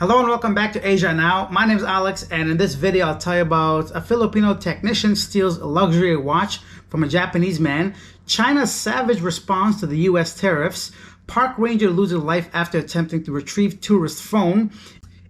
Hello and welcome back to Asia Now. My name is Alex, and in this video I'll tell you about a Filipino technician steals a luxury watch from a Japanese man, China's savage response to the US tariffs, park ranger loses life after attempting to retrieve tourist phone.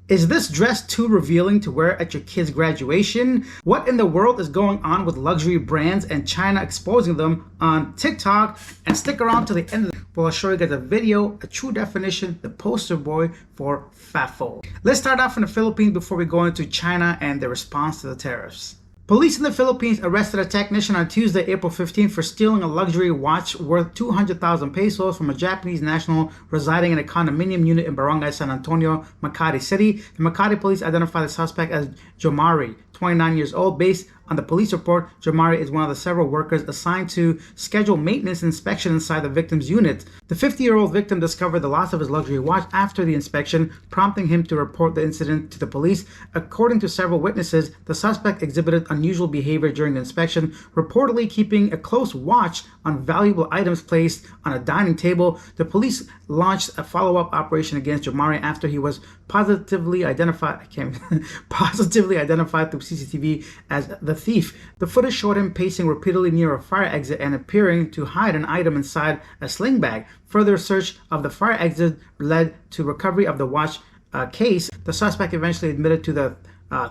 Is this dress too revealing to wear at your kid's graduation? What in the world is going on with luxury brands and China exposing them on TikTok? And stick around to the end of the where I'll show you guys a video, a true definition, the poster boy for FAFO. Let's start off in the Philippines before we go into China and the response to the tariffs. Police in the Philippines arrested a technician on Tuesday, April 15 for stealing a luxury watch worth 200,000 pesos from a Japanese national residing in a condominium unit in Barangay San Antonio, Makati City. The Makati police identified the suspect as Jomari, 29 years old. Based on the police report, Jomari is one of the several workers assigned to schedule maintenance inspection inside the victim's unit. The 50-year-old victim discovered the loss of his luxury watch after the inspection, prompting him to report the incident to the police. According to several witnesses, the suspect exhibited unusual behavior during the inspection, reportedly keeping a close watch on valuable items placed on a dining table. The police launched a follow-up operation against Jomari after he was positively identified through CCTV as the thief. The footage showed him pacing repeatedly near a fire exit and appearing to hide an item inside a sling bag. Further search of the fire exit led to recovery of the watch case. The suspect eventually admitted to the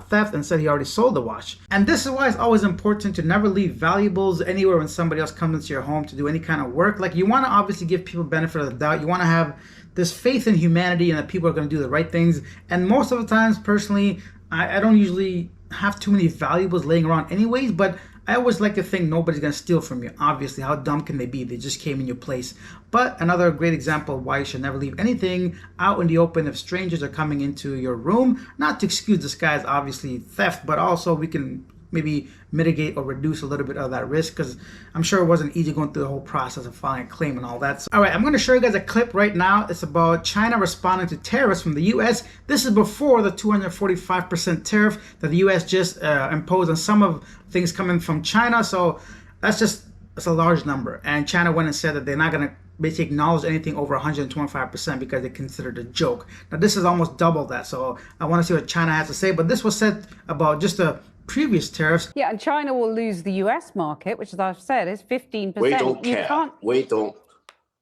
theft and said he already sold the watch. And this is why it's always important to never leave valuables anywhere when somebody else comes into your home to do any kind of work. Like, you want to obviously give people benefit of the doubt. You want to have this faith in humanity and that people are going to do the right things. And most of the times, personally, I don't usually have too many valuables laying around anyways, but I always like to think nobody's going to steal from you. Obviously, how dumb can they be? They just came in your place. But another great example of why you should never leave anything out in the open if strangers are coming into your room. Not to excuse this guy's obviously theft, but also we can maybe mitigate or reduce a little bit of that risk, because I'm sure it wasn't easy going through the whole process of filing a claim and all that. So, all right, I'm going to show you guys a clip right now. It's about China responding to tariffs from the U.S. This is before the 245% tariff that the U.S. just imposed on some of things coming from China. So that's a large number. And China went and said that they're not going to basically acknowledge anything over 125% because they considered a joke. Now this is almost double that. So I want to see what China has to say. But this was said about just the previous tariffs. Yeah, and China will lose the US market, which, as I've said, is 15%. We don't care.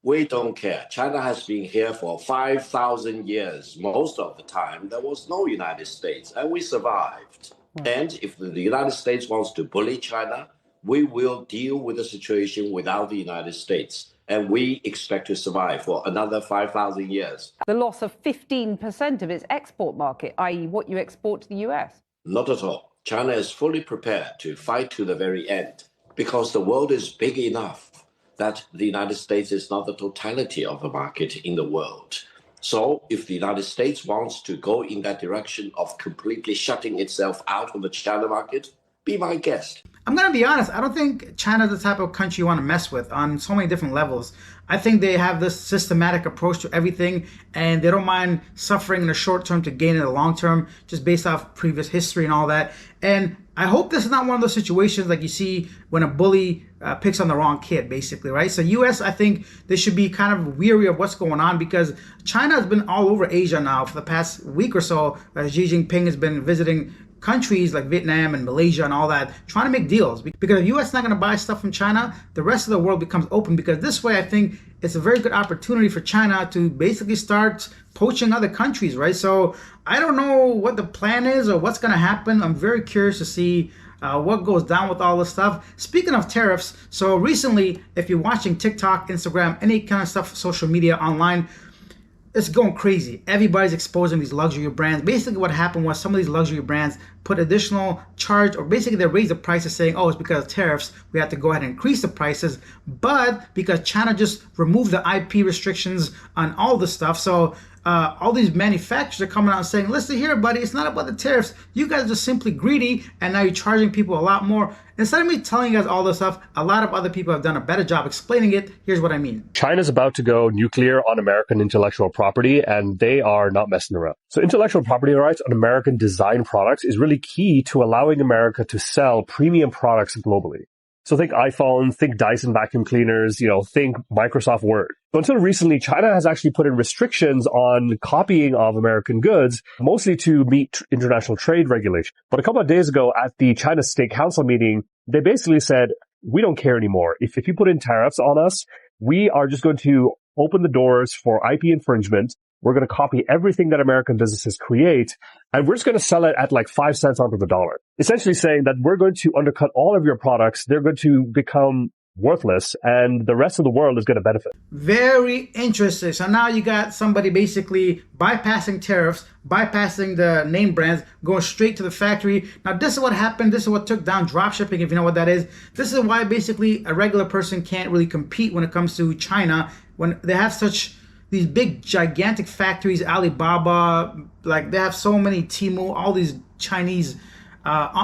We don't care. China has been here for 5,000 years. Most of the time, there was no United States, and we survived. And if the United States wants to bully China, we will deal with the situation without the United States. And we expect to survive for another 5,000 years. The loss of 15% of its export market, i.e. what you export to the US. Not at all. China is fully prepared to fight to the very end because the world is big enough that the United States is not the totality of the market in the world. So if the United States wants to go in that direction of completely shutting itself out of the China market, be my guest. I'm going to be honest, I don't think China's the type of country you want to mess with on so many different levels. I think they have this systematic approach to everything, and they don't mind suffering in the short term to gain in the long term, just based off previous history and all that. And I hope this is not one of those situations like you see when a bully picks on the wrong kid, basically, right? So US, I think they should be kind of weary of what's going on, because China has been all over Asia now for the past week or so. Xi Jinping has been visiting countries like Vietnam and Malaysia and all that, trying to make deals. Because if the U.S. is not going to buy stuff from China, the rest of the world becomes open, because this way I think it's a very good opportunity for China to basically start poaching other countries, right? So I don't know what the plan is or what's going to happen. I'm very curious to see what goes down with all this stuff. Speaking of tariffs, so recently, if you're watching TikTok, Instagram, any kind of stuff, social media, online, it's going crazy. Everybody's exposing these luxury brands. Basically what happened was some of these luxury brands put additional charge, or basically they raised the prices saying, oh, it's because of tariffs, we have to go ahead and increase the prices. But because China just removed the IP restrictions on all this stuff, so all these manufacturers are coming out and saying, listen here, buddy, it's not about the tariffs. You guys are just simply greedy, and now you're charging people a lot more. Instead of me telling you guys all this stuff, a lot of other people have done a better job explaining it. Here's what I mean. China's about to go nuclear on American intellectual property, and they are not messing around. So intellectual property rights on American design products is really key to allowing America to sell premium products globally. So think iPhone, think Dyson vacuum cleaners, think Microsoft Word. So until recently, China has actually put in restrictions on copying of American goods, mostly to meet international trade regulation. But a couple of days ago at the China State Council meeting, they basically said, we don't care anymore. If you put in tariffs on us, we are just going to open the doors for IP infringement. We're going to copy everything that American businesses create, and we're just going to sell it at like 5 cents onto the dollar. Essentially saying that we're going to undercut all of your products. They're going to become worthless, and the rest of the world is going to benefit. Very interesting. So now you got somebody basically bypassing tariffs, bypassing the name brands, going straight to the factory. Now this is what happened. This is what took down dropshipping, if you know what that is. This is why basically a regular person can't really compete when it comes to China, when they have such these big gigantic factories, Alibaba, like they have so many, Temu, all these Chinese.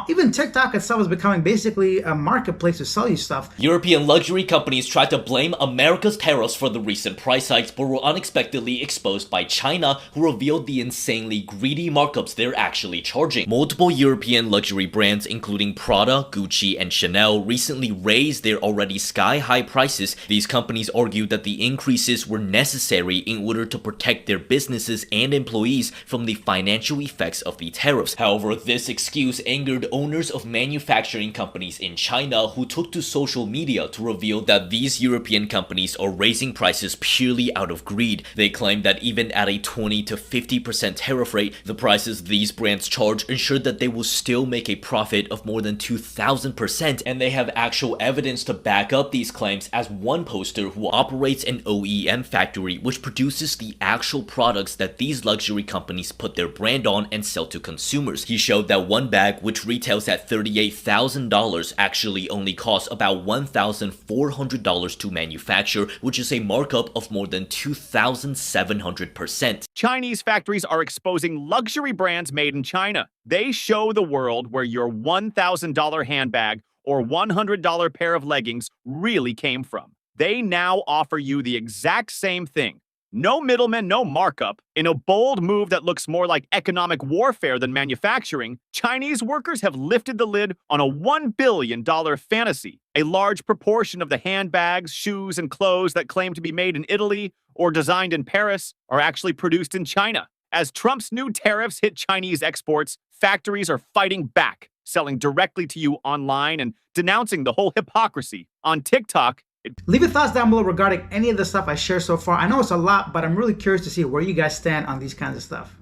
Even TikTok itself is becoming basically a marketplace to sell you stuff. European luxury companies tried to blame America's tariffs for the recent price hikes, but were unexpectedly exposed by China, who revealed the insanely greedy markups they're actually charging. Multiple European luxury brands, including Prada, Gucci, and Chanel, recently raised their already sky-high prices. These companies argued that the increases were necessary in order to protect their businesses and employees from the financial effects of the tariffs. However, this excuse angered owners of manufacturing companies in China, who took to social media to reveal that these European companies are raising prices purely out of greed. They claim that even at a 20 to 50% tariff rate, the prices these brands charge ensure that they will still make a profit of more than 2,000%, and they have actual evidence to back up these claims, as one poster who operates an OEM factory which produces the actual products that these luxury companies put their brand on and sell to consumers. He showed that one bag, which retails at $38,000, actually only costs about $1,400 to manufacture, which is a markup of more than 2,700%. Chinese factories are exposing luxury brands made in China. They show the world where your $1,000 handbag or $100 pair of leggings really came from. They now offer you the exact same thing. No middlemen, no markup. In a bold move that looks more like economic warfare than manufacturing, Chinese workers have lifted the lid on a $1 billion fantasy. A large proportion of the handbags, shoes, and clothes that claim to be made in Italy or designed in Paris are actually produced in China. As Trump's new tariffs hit Chinese exports, factories are fighting back, selling directly to you online and denouncing the whole hypocrisy. On TikTok, leave your thoughts down below regarding any of the stuff I shared so far. I know it's a lot, but I'm really curious to see where you guys stand on these kinds of stuff.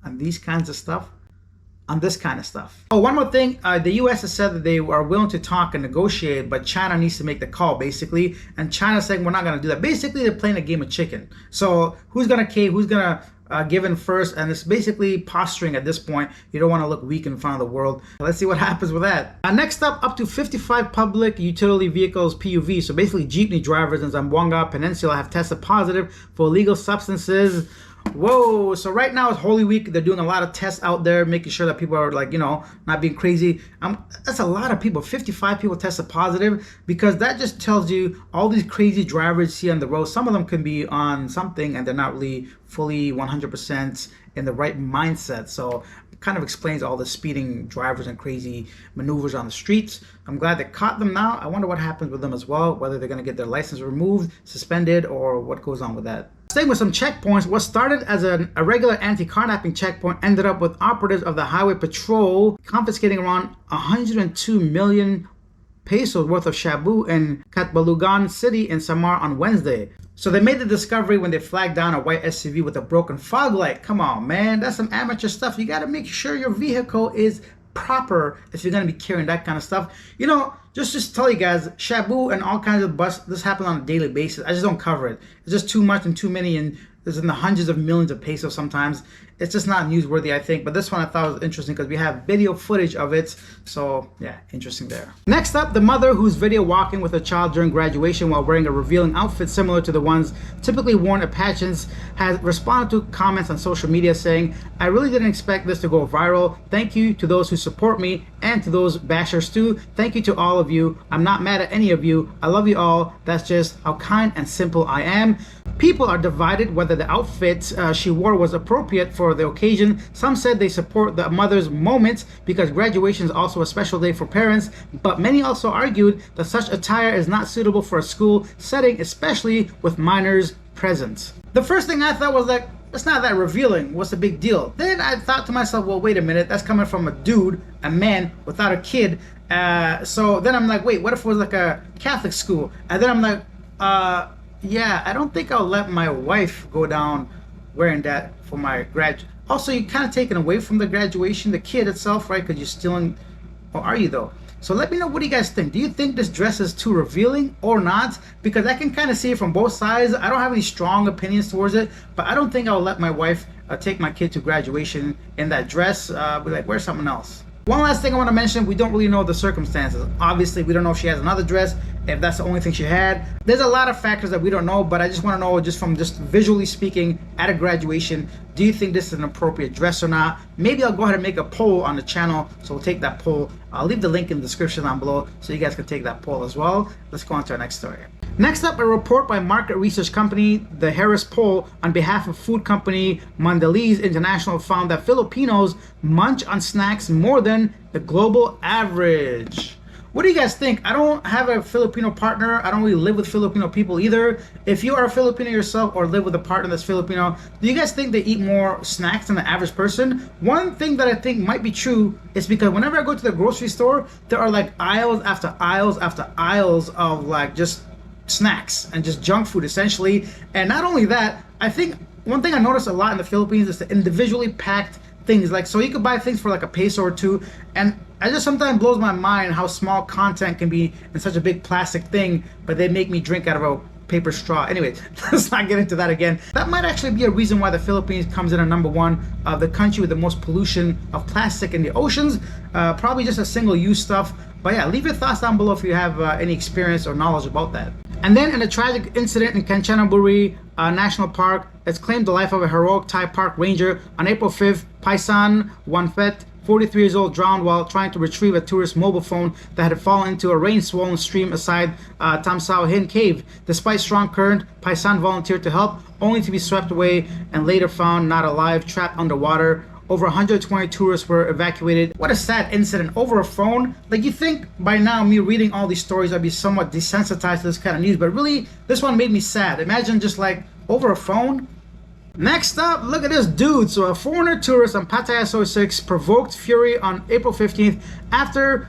On these kinds of stuff? On this kind of stuff. Oh, one more thing. The US has said that they are willing to talk and negotiate, but China needs to make the call, basically. And China's saying, we're not going to do that. Basically, they're playing a game of chicken. So who's going to cave? Who's going to give in first? And it's basically posturing at this point. You don't want to look weak in front of the world. Let's see what happens with that. Next up to 55 public utility vehicles, PUV. So basically Jeepney drivers in Zamboanga Peninsula have tested positive for illegal substances. Whoa, so right now it's Holy Week. They're doing a lot of tests out there, making sure that people are like, not being crazy. That's a lot of people. 55 people tested positive, because that just tells you all these crazy drivers you see on the road. Some of them can be on something and they're not really fully 100% in the right mindset. So it kind of explains all the speeding drivers and crazy maneuvers on the streets. I'm glad they caught them now. I wonder what happens with them as well, whether they're going to get their license removed, suspended, or what goes on with that. Staying with some checkpoints, what started as a regular anti-carnapping checkpoint ended up with operatives of the Highway Patrol confiscating around 102 million pesos worth of shabu in Catbalogan City in Samar on Wednesday. So they made the discovery when they flagged down a white SUV with a broken fog light. Come on, man, that's some amateur stuff. You got to make sure your vehicle is proper if you're going to be carrying that kind of stuff. Just tell you guys, shabu and all kinds of busts, this happens on a daily basis. I just don't cover it. It's just too much and too many, and there's in the hundreds of millions of pesos sometimes. It's just not newsworthy, I think. But this one I thought was interesting because we have video footage of it. So yeah, interesting there. Next up, the mother who's video walking with her child during graduation while wearing a revealing outfit similar to the ones typically worn at pageants has responded to comments on social media saying, "I really didn't expect this to go viral. Thank you to those who support me and to those bashers too. Thank you to all of you. I'm not mad at any of you. I love you all. That's just how kind and simple I am." People are divided whether the outfit she wore was appropriate for the occasion. Some said they support the mother's moment because graduation is also a special day for parents, but many also argued that such attire is not suitable for a school setting, especially with minors present. The first thing I thought was like, it's not that revealing. What's the big deal? Then I thought to myself, well, wait a minute. That's coming from a dude, a man without a kid. So then I'm like, wait, what if it was like a Catholic school? And then I'm like, yeah, I don't think I'll let my wife go down wearing that for my grad. Also, you're kind of taken away from the graduation, the kid itself, right? Because you're stealing, or are you though? So let me know, what do you guys think? Do you think this dress is too revealing or not? Because I can kind of see it from both sides. I don't have any strong opinions towards it, but I don't think I'll let my wife take my kid to graduation in that dress. Be like, wear something else. One last thing I want to mention, we don't really know the circumstances. Obviously, we don't know if she has another dress, if that's the only thing she had. There's a lot of factors that we don't know, but I just want to know, just from just visually speaking, at a graduation, do you think this is an appropriate dress or not? Maybe I'll go ahead and make a poll on the channel, so we'll take that poll. I'll leave the link in the description down below so you guys can take that poll as well. Let's go on to our next story. Next up, a report by market research company The Harris Poll on behalf of food company Mondelez International found that Filipinos munch on snacks more than the global average. What do you guys think? I don't have a Filipino partner. I don't really live with Filipino people either. If you are a Filipino yourself or live with a partner that's Filipino, do you guys think they eat more snacks than the average person? One thing that I think might be true is because whenever I go to the grocery store, there are like aisles after aisles after aisles of like just snacks and just junk food essentially. And not only that, I think one thing I notice a lot in the Philippines is the individually packed things. Like, so you could buy things for like a peso or two, and it just sometimes blows my mind how small content can be in such a big plastic thing, but they make me drink out of a paper straw. Anyway, let's not get into that again. That might actually be a reason why the Philippines comes in at number one of the country with the most pollution of plastic in the oceans. Probably just a single-use stuff. But yeah, leave your thoughts down below if you have any experience or knowledge about that. And then in a tragic incident in Kanchanaburi National Park, it's claimed the life of a heroic Thai park ranger. On April 5th, Paisan Wanfet, 43 years old, drowned while trying to retrieve a tourist's mobile phone that had fallen into a rain-swollen stream aside Tamsao Hin Cave. Despite strong current, Paisan volunteered to help, only to be swept away and later found not alive, trapped underwater. Over 120 tourists were evacuated. What a sad incident over a phone. Like, you think by now, me reading all these stories, I'd be somewhat desensitized to this kind of news, but really, this one made me sad. Imagine just like over a phone. Next up, look at this dude. So a foreigner tourist on Pattaya Soy 6 provoked fury on April 15th after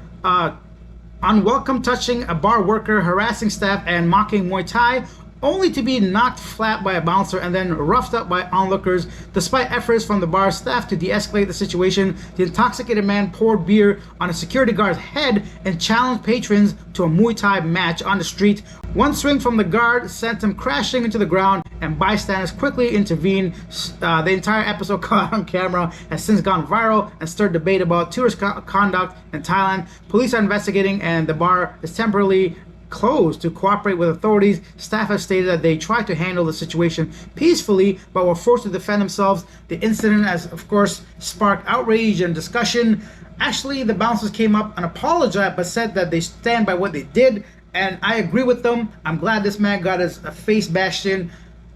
unwelcome touching a bar worker, harassing staff, and mocking Muay Thai, only to be knocked flat by a bouncer and then roughed up by onlookers. Despite efforts from the bar staff to de-escalate the situation, the intoxicated man poured beer on a security guard's head and challenged patrons to a Muay Thai match on the street. One swing from the guard sent him crashing into the ground, and bystanders quickly intervened. The entire episode caught on camera has since gone viral and stirred debate about tourist conduct in Thailand. Police are investigating, and the bar is temporarily closed to cooperate with authorities. Staff have stated that they tried to handle the situation peacefully but were forced to defend themselves. The incident has, of course, sparked outrage and discussion. Actually, the bouncers came up and apologized but said that they stand by what they did, and I agree with them. I'm glad this man got his face bashed in.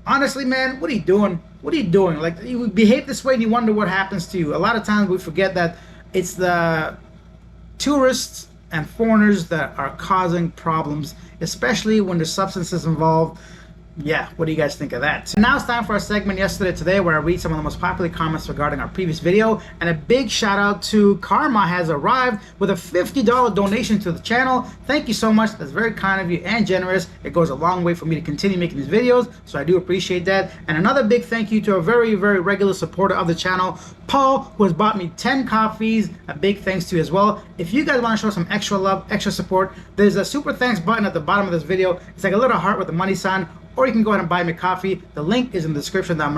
Honestly, man, what are you doing? What are you doing? Like, you behave this way and you wonder what happens to you. A lot of times we forget that it's the tourists and foreigners that are causing problems, especially when there's substances involved. Yeah, what do you guys think of that? Now it's time for our segment Yesterday Today, where I read some of the most popular comments regarding our previous video. And a big shout out to Karma has arrived with a $50 donation to the channel. Thank you so much. That's very kind of you and generous. It goes a long way for me to continue making these videos, so I do appreciate that. And another big thank you to a very, very regular supporter of the channel, Paul, who has bought me 10 coffees. A big thanks to you as well. If you guys want to show some extra love, extra support, there's a super thanks button at the bottom of this video. It's like a little heart with a money sign. Or you can go ahead and buy me coffee. The link is in the description down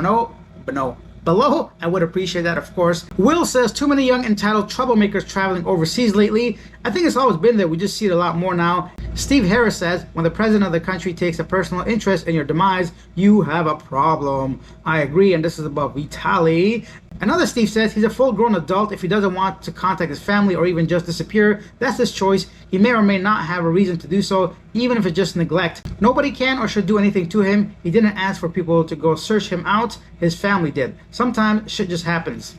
below. I would appreciate that, of course. Will says, too many young entitled troublemakers traveling overseas lately. I think it's always been there. We just see it a lot more now. Steve Harris says, when the president of the country takes a personal interest in your demise, you have a problem. I agree, and this is about Vitali. Another Steve says he's a full-grown adult. If he doesn't want to contact his family or even just disappear, that's his choice. He may or may not have a reason to do so, even if it's just neglect. Nobody can or should do anything to him. He didn't ask for people to go search him out. His family did. Sometimes shit just happens.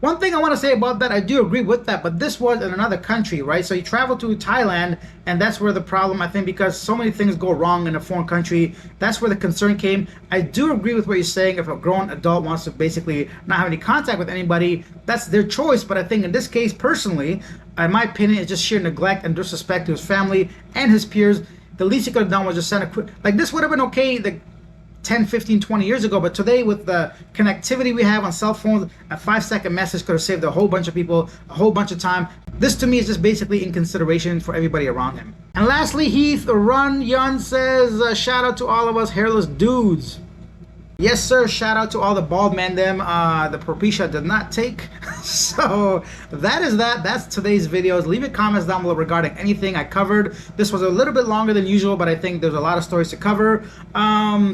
One thing I want to say about that, I do agree with that, but this was in another country, right? So you travel to Thailand, and that's where the problem, I think, because so many things go wrong in a foreign country, that's where the concern came. I do agree with what you're saying. If a grown adult wants to basically not have any contact with anybody, that's their choice. But I think in this case, personally, in my opinion, it's just sheer neglect and disrespect to his family and his peers. The least he could have done was just send a quick, like this would have been okay, 10, 15, 20 years ago, but today with the connectivity we have on cell phones, a 5-second message could have saved a whole bunch of people a whole bunch of time. This to me is just basically in consideration for everybody around him. And lastly, Heath Run Yun says, shout out to all of us hairless dudes. Yes, sir. Shout out to all the bald men. The Propecia did not take. So that is that. That's today's videos. Leave your comments down below regarding anything I covered. This was a little bit longer than usual, but I think there's a lot of stories to cover.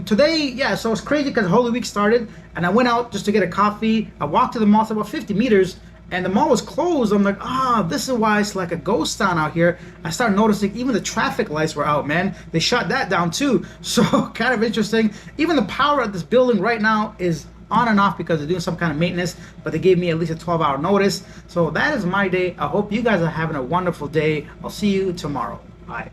Today, yeah, so it's crazy because Holy Week started, and I went out just to get a coffee. I walked to the mall, it's about 50 meters. And the mall was closed. I'm like, this is why it's like a ghost town out here. I started noticing even the traffic lights were out, man. They shut that down too. So kind of interesting. Even the power at this building right now is on and off because they're doing some kind of maintenance, but they gave me at least a 12-hour notice. So that is my day. I hope you guys are having a wonderful day. I'll see you tomorrow. Bye.